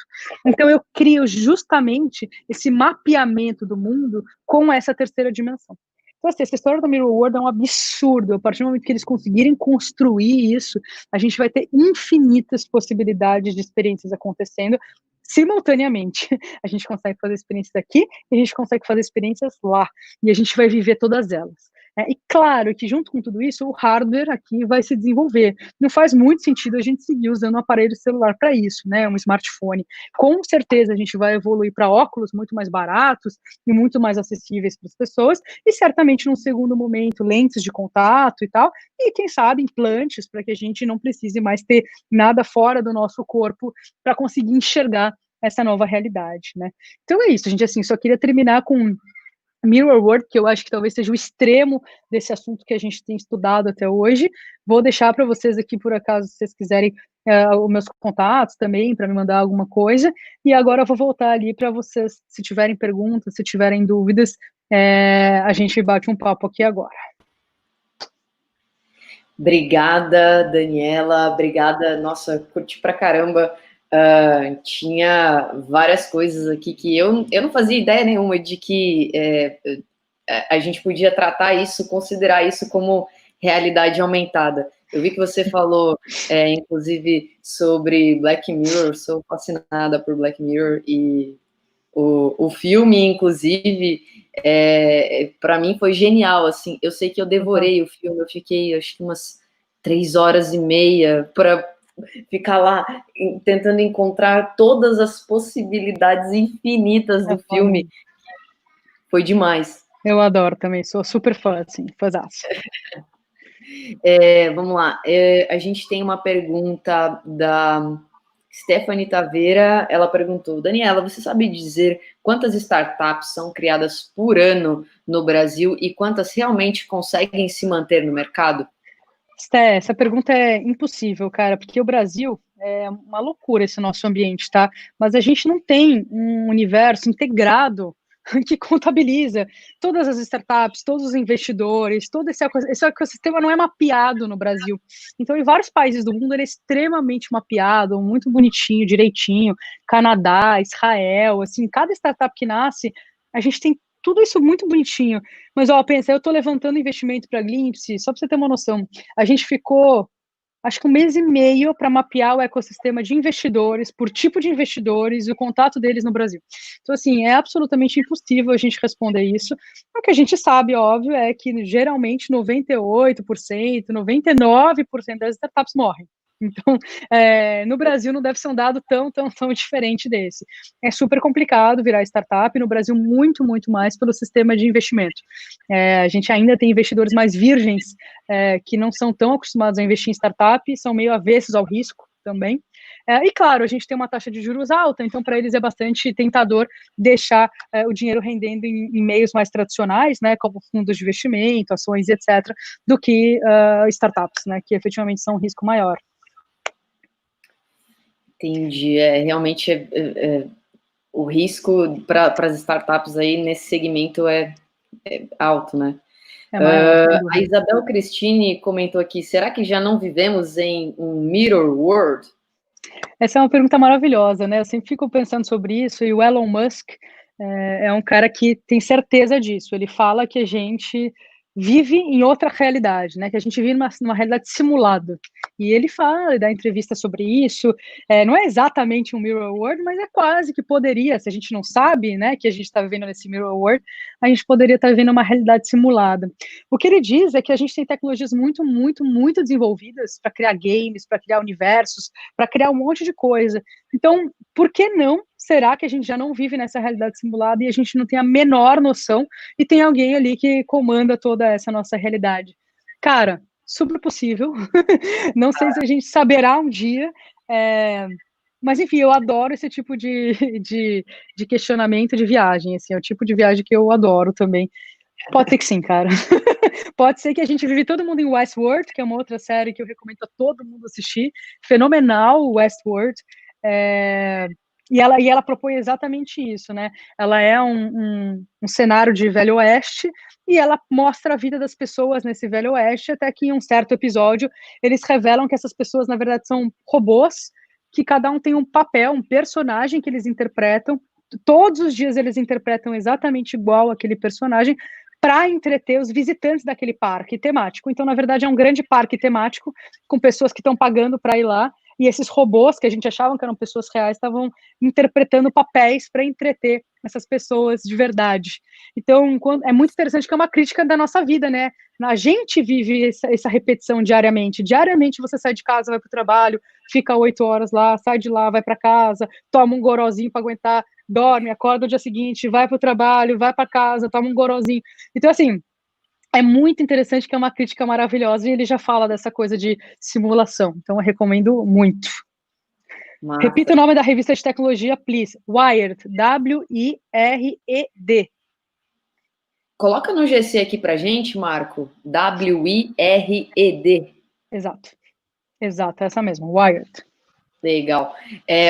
Então eu crio justamente esse mapeamento do mundo com essa terceira dimensão. Então, assim, essa história do Mirror World é um absurdo. A partir do momento que eles conseguirem construir isso, a gente vai ter infinitas possibilidades de experiências acontecendo simultaneamente. A gente consegue fazer experiências aqui e a gente consegue fazer experiências lá. E a gente vai viver todas elas. E claro que junto com tudo isso, o hardware aqui vai se desenvolver. Não faz muito sentido a gente seguir usando um aparelho celular para isso, né? Um smartphone. Com certeza a gente vai evoluir para óculos muito mais baratos e muito mais acessíveis para as pessoas, e certamente num segundo momento, lentes de contato e tal, e quem sabe implantes para que a gente não precise mais ter nada fora do nosso corpo para conseguir enxergar essa nova realidade, né? Então é isso, gente, assim, só queria terminar com Mirror World, que eu acho que talvez seja o extremo desse assunto que a gente tem estudado até hoje. Vou deixar para vocês aqui, por acaso, se vocês quiserem, os meus contatos também, para me mandar alguma coisa. E agora eu vou voltar ali para vocês, se tiverem perguntas, se tiverem dúvidas, a gente bate um papo aqui agora. Obrigada, Daniela. Obrigada. Nossa, curti pra caramba. Tinha várias coisas aqui que eu não fazia ideia nenhuma de que a gente podia tratar isso, considerar isso como realidade aumentada. Eu vi que você falou, inclusive, sobre Black Mirror. Sou fascinada por Black Mirror e o filme, inclusive, para mim foi genial. Assim, eu sei que eu devorei o filme, eu fiquei acho que umas 3 horas e meia para ficar lá tentando encontrar todas as possibilidades infinitas do filme. Foi demais. Eu adoro também, sou super fã, assim, fãzaço. Vamos lá, a gente tem uma pergunta da Stephanie Taveira. Ela perguntou: Daniela, você sabe dizer quantas startups são criadas por ano no Brasil e quantas realmente conseguem se manter no mercado? Sté, essa pergunta é impossível, cara, porque o Brasil é uma loucura esse nosso ambiente, tá? Mas a gente não tem um universo integrado que contabiliza todas as startups, todos os investidores, todo esse ecossistema não é mapeado no Brasil. Então, em vários países do mundo, ele é extremamente mapeado, muito bonitinho, direitinho. Canadá, Israel, assim, cada startup que nasce, a gente tem tudo isso muito bonitinho. Mas, ó, pensa, eu tô levantando investimento para a Glimpse, só para você ter uma noção, a gente ficou acho que 1 mês e meio para mapear o ecossistema de investidores, por tipo de investidores, e o contato deles no Brasil. Então, assim, é absolutamente impossível a gente responder isso. O que a gente sabe, óbvio, é que geralmente 98%, 99% das startups morrem. Então, no Brasil não deve ser um dado tão diferente desse. É super complicado virar startup, no Brasil muito, muito mais pelo sistema de investimento. A gente ainda tem investidores mais virgens, que não são tão acostumados a investir em startup, são meio avessos ao risco também. E claro, a gente tem uma taxa de juros alta, então para eles é bastante tentador deixar o dinheiro rendendo em meios mais tradicionais, né, como fundos de investimento, ações, etc., do que startups, né, que efetivamente são um risco maior. Entendi. Realmente o risco para as startups aí nesse segmento é alto, né? A Isabel Cristine comentou aqui, será que já não vivemos em um mirror world? Essa é uma pergunta maravilhosa, né? Eu sempre fico pensando sobre isso, e o Elon Musk é um cara que tem certeza disso. Ele fala que a gente vive em outra realidade, né? Que a gente vive numa realidade simulada. E ele fala, dá entrevista sobre isso. Não é exatamente um mirror world, mas é quase que poderia, se a gente não sabe, né, que a gente está vivendo nesse mirror world, a gente poderia estar vivendo uma realidade simulada. O que ele diz é que a gente tem tecnologias muito, muito, muito desenvolvidas para criar games, para criar universos, para criar um monte de coisa. Então, por que não? Será que a gente já não vive nessa realidade simulada e a gente não tem a menor noção e tem alguém ali que comanda toda essa nossa realidade? Cara, super possível. Não sei se a gente saberá um dia, mas enfim, eu adoro esse tipo de questionamento de viagem, assim, é o tipo de viagem que eu adoro também. Pode ser que sim, cara. Pode ser que a gente vive todo mundo em Westworld, que é uma outra série que eu recomendo a todo mundo assistir. Fenomenal, Westworld. E ela propõe exatamente isso, né? Ela é um cenário de Velho Oeste e ela mostra a vida das pessoas nesse Velho Oeste, até que em um certo episódio eles revelam que essas pessoas, na verdade, são robôs, que cada um tem um papel, um personagem que eles interpretam. Todos os dias eles interpretam exatamente igual aquele personagem para entreter os visitantes daquele parque temático. Então, na verdade, é um grande parque temático com pessoas que estão pagando para ir lá, e esses robôs que a gente achava que eram pessoas reais estavam interpretando papéis para entreter essas pessoas de verdade. Então, é muito interessante que é uma crítica da nossa vida, né? A gente vive essa repetição diariamente. Diariamente você sai de casa, vai para o trabalho, fica 8 horas lá, sai de lá, vai para casa, toma um gorozinho para aguentar, dorme, acorda no dia seguinte, vai para o trabalho, vai para casa, toma um gorozinho. Então, assim, é muito interessante, que é uma crítica maravilhosa, e ele já fala dessa coisa de simulação. Então, eu recomendo muito. Massa. Repita o nome da revista de tecnologia, please. Wired, W-I-R-E-D. Coloca no GC aqui pra gente, Marco. W-I-R-E-D. Exato, essa mesmo, Wired. Legal.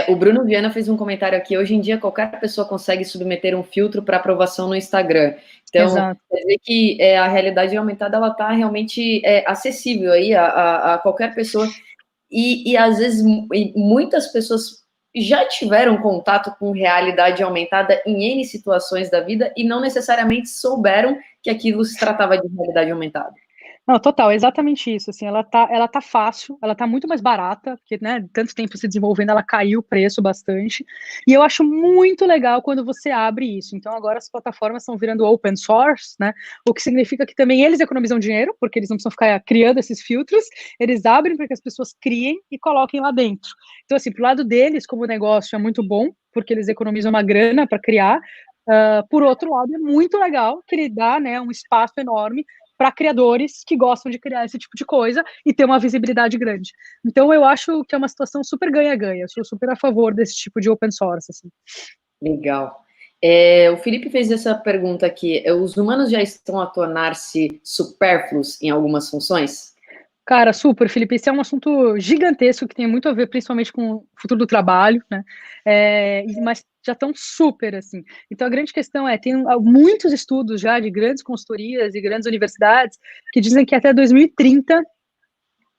O Bruno Viana fez um comentário aqui. Hoje em dia, qualquer pessoa consegue submeter um filtro para aprovação no Instagram. Então, exato, quer dizer que a realidade aumentada ela está realmente acessível aí a qualquer pessoa. E às vezes, muitas pessoas já tiveram contato com realidade aumentada em N situações da vida e não necessariamente souberam que aquilo se tratava de realidade aumentada. Não, total, é exatamente isso, assim, ela tá fácil, ela tá muito mais barata, porque, né, tanto tempo se desenvolvendo, ela caiu o preço bastante, e eu acho muito legal quando você abre isso. Então, agora as plataformas estão virando open source, né, o que significa que também eles economizam dinheiro, porque eles não precisam ficar criando esses filtros, eles abrem para que as pessoas criem e coloquem lá dentro. Então, assim, pro lado deles, como negócio, é muito bom, porque eles economizam uma grana para criar. Por outro lado, é muito legal que ele dá, né, um espaço enorme para criadores que gostam de criar esse tipo de coisa e ter uma visibilidade grande. Então, eu acho que é uma situação super ganha-ganha. Eu sou super a favor desse tipo de open source. Assim. Legal. O Felipe fez essa pergunta aqui. Os humanos já estão a tornar-se supérfluos em algumas funções? Cara, super, Felipe. Esse é um assunto gigantesco que tem muito a ver, principalmente, com o futuro do trabalho, né? Mas já estão super, assim. Então, a grande questão tem muitos estudos já de grandes consultorias e grandes universidades que dizem que até 2030,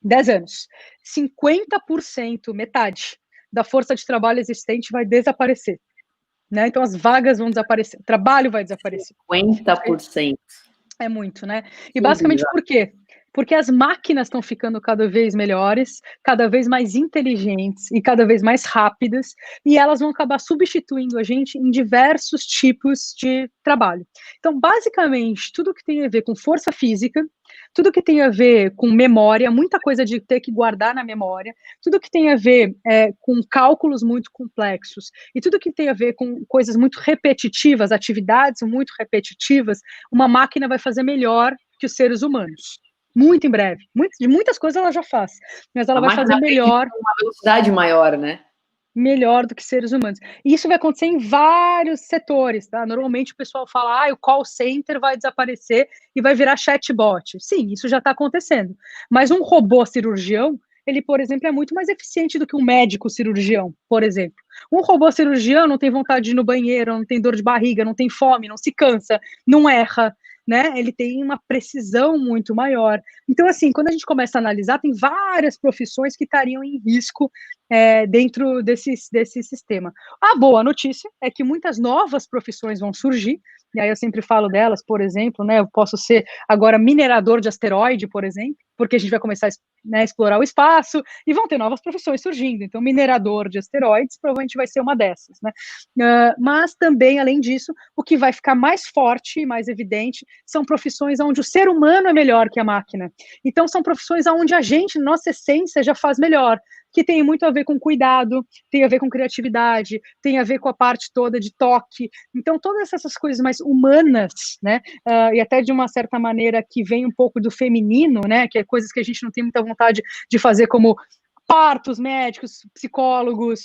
10 anos, 50%, metade, da força de trabalho existente vai desaparecer. Né? Então, as vagas vão desaparecer, o trabalho vai desaparecer. 50%. É muito, né? E basicamente por quê? Porque as máquinas estão ficando cada vez melhores, cada vez mais inteligentes e cada vez mais rápidas, e elas vão acabar substituindo a gente em diversos tipos de trabalho. Então, basicamente, tudo que tem a ver com força física, tudo que tem a ver com memória, muita coisa de ter que guardar na memória, tudo que tem a ver com cálculos muito complexos, e tudo que tem a ver com coisas muito repetitivas, atividades muito repetitivas, uma máquina vai fazer melhor que os seres humanos. Muito em breve. De muitas coisas ela já faz, mas ela vai fazer melhor. Com uma velocidade maior, né? Melhor do que seres humanos. E isso vai acontecer em vários setores, tá? Normalmente o pessoal fala, o call center vai desaparecer e vai virar chatbot. Sim, isso já está acontecendo. Mas um robô cirurgião, ele, por exemplo, é muito mais eficiente do que um médico cirurgião, por exemplo. Um robô cirurgião não tem vontade de ir no banheiro, não tem dor de barriga, não tem fome, não se cansa, não erra, né? Ele tem uma precisão muito maior. Então, assim, quando a gente começa a analisar, tem várias profissões que estariam em risco dentro desse sistema. A boa notícia é que muitas novas profissões vão surgir, e aí eu sempre falo delas, por exemplo, né, eu posso ser agora minerador de asteroide, por exemplo, porque a gente vai começar a explorar o espaço, e vão ter novas profissões surgindo, então minerador de asteroides provavelmente vai ser uma dessas, né, mas também, além disso, o que vai ficar mais forte e mais evidente são profissões onde o ser humano é melhor que a máquina, então são profissões onde a gente, nossa essência, já faz melhor, que tem muito a ver com cuidado, tem a ver com criatividade, tem a ver com a parte toda de toque. Então, todas essas coisas mais humanas, né, e até de uma certa maneira que vem um pouco do feminino, né, que é coisas que a gente não tem muita vontade de fazer, como partos, médicos, psicólogos,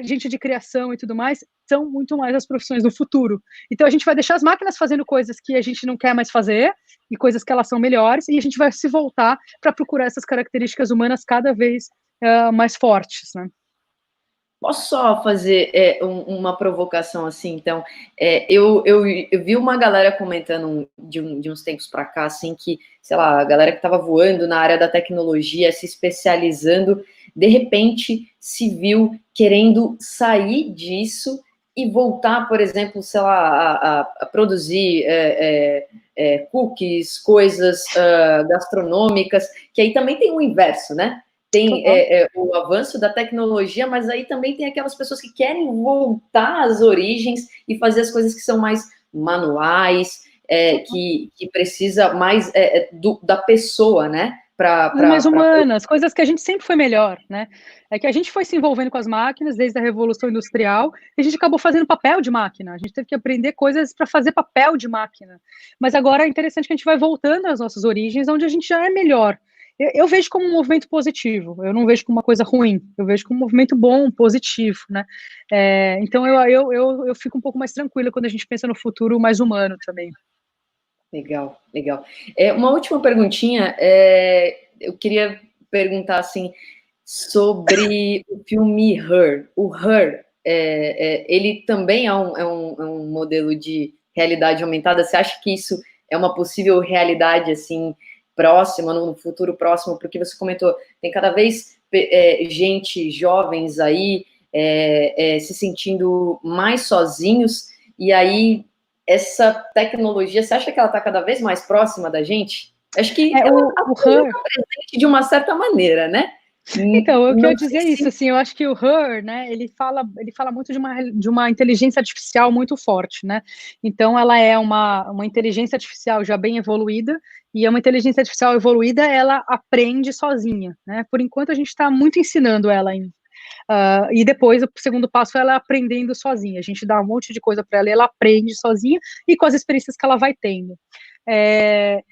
gente de criação e tudo mais, são muito mais as profissões do futuro. Então, a gente vai deixar as máquinas fazendo coisas que a gente não quer mais fazer, e coisas que elas são melhores, e a gente vai se voltar para procurar essas características humanas cada vez mais fortes, né? Posso só fazer uma provocação assim, então, eu vi uma galera comentando de uns tempos para cá, assim, que, sei lá, a galera que estava voando na área da tecnologia, se especializando, de repente se viu querendo sair disso e voltar, por exemplo, sei lá, a produzir cookies, coisas gastronômicas, que aí também tem o inverso, né? Tem o avanço da tecnologia, mas aí também tem aquelas pessoas que querem voltar às origens e fazer as coisas que são mais manuais, que precisa mais da pessoa, né? Mais humanas, coisas que a gente sempre foi melhor, né? É que a gente foi se envolvendo com as máquinas desde a Revolução Industrial e a gente acabou fazendo papel de máquina. A gente teve que aprender coisas para fazer papel de máquina. Mas agora é interessante que a gente vai voltando às nossas origens, onde a gente já é melhor. Eu vejo como um movimento positivo, eu não vejo como uma coisa ruim, eu vejo como um movimento bom, positivo, né? Então eu fico um pouco mais tranquila quando a gente pensa no futuro mais humano também. Legal, legal. Uma última perguntinha, eu queria perguntar assim sobre o filme Her. O Her, ele também é um modelo de realidade aumentada. Você acha que isso é uma possível realidade assim próxima, no futuro próximo? Porque você comentou, tem cada vez gente, jovens aí se sentindo mais sozinhos, e aí essa tecnologia, você acha que ela está cada vez mais próxima da gente? Acho que ela está presente de uma certa maneira, né? Então, eu queria dizer isso, assim, eu acho que o Her, né, ele fala muito de uma inteligência artificial muito forte, né? Então, ela é uma inteligência artificial já bem evoluída, e é uma inteligência artificial evoluída, ela aprende sozinha, né? Por enquanto, a gente está muito ensinando ela ainda. E depois, o segundo passo é ela aprendendo sozinha. A gente dá um monte de coisa para ela e ela aprende sozinha e com as experiências que ela vai tendo.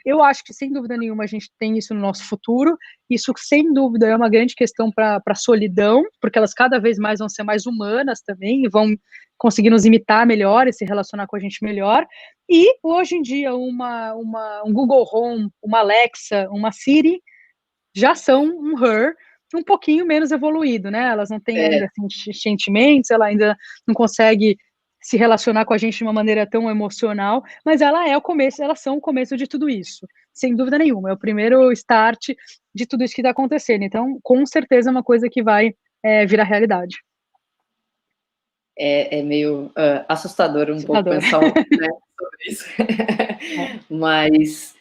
Eu acho que, sem dúvida nenhuma, a gente tem isso no nosso futuro. Isso, sem dúvida, é uma grande questão para a solidão, porque elas cada vez mais vão ser mais humanas também e vão conseguir nos imitar melhor e se relacionar com a gente melhor. E, hoje em dia, um Google Home, uma Alexa, uma Siri, já são um Her um pouquinho menos evoluído, né? Elas não têm ainda sentimentos, ela ainda não consegue se relacionar com a gente de uma maneira tão emocional, mas elas são o começo de tudo isso, sem dúvida nenhuma, é o primeiro start de tudo isso que está acontecendo, então, com certeza é uma coisa que vai virar realidade. É meio assustador pouco pensar, né, sobre isso. Mas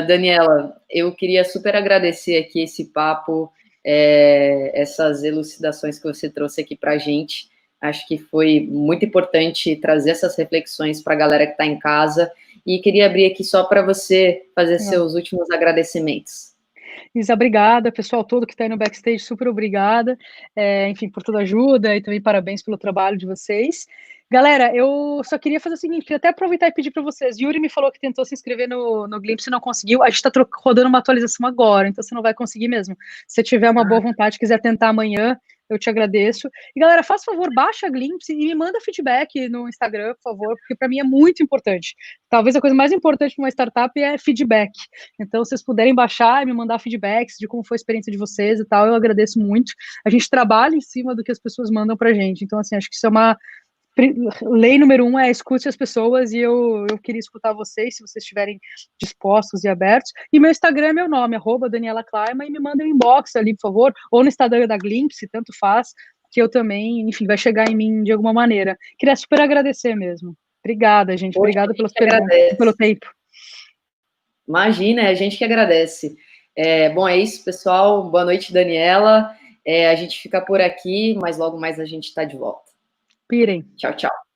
Daniela, eu queria super agradecer aqui esse papo, essas elucidações que você trouxe aqui para a gente. Acho que foi muito importante trazer essas reflexões para a galera que está em casa. E queria abrir aqui só para você fazer seus últimos agradecimentos. Isa, obrigada, pessoal todo que está aí no backstage, super obrigada, enfim, por toda a ajuda e também parabéns pelo trabalho de vocês. Galera, eu só queria fazer o seguinte, até aproveitar e pedir para vocês, Yuri me falou que tentou se inscrever no Glimpse e não conseguiu, a gente está rodando uma atualização agora, então você não vai conseguir mesmo. Se tiver uma boa vontade, quiser tentar amanhã, eu te agradeço. E galera, faz favor, baixa a Glimpse e me manda feedback no Instagram, por favor, porque para mim é muito importante. Talvez a coisa mais importante para uma startup é feedback. Então, se vocês puderem baixar e me mandar feedbacks de como foi a experiência de vocês e tal, eu agradeço muito. A gente trabalha em cima do que as pessoas mandam pra gente. Então, assim, acho que isso é uma lei número 1, escute as pessoas, e eu queria escutar vocês, se vocês estiverem dispostos e abertos. E meu Instagram é meu nome, @Daniela Kleiman, e me mandem um inbox ali, por favor, ou no Instagram da Glimpse, tanto faz, que eu também, enfim, vai chegar em mim de alguma maneira. Queria super agradecer mesmo. Obrigada, gente. Obrigada pelas perguntas e pelo tempo. Imagina, é a gente que agradece. Bom, é isso, pessoal. Boa noite, Daniela. A gente fica por aqui, mas logo mais a gente está de volta. Pirem. Tchau, tchau.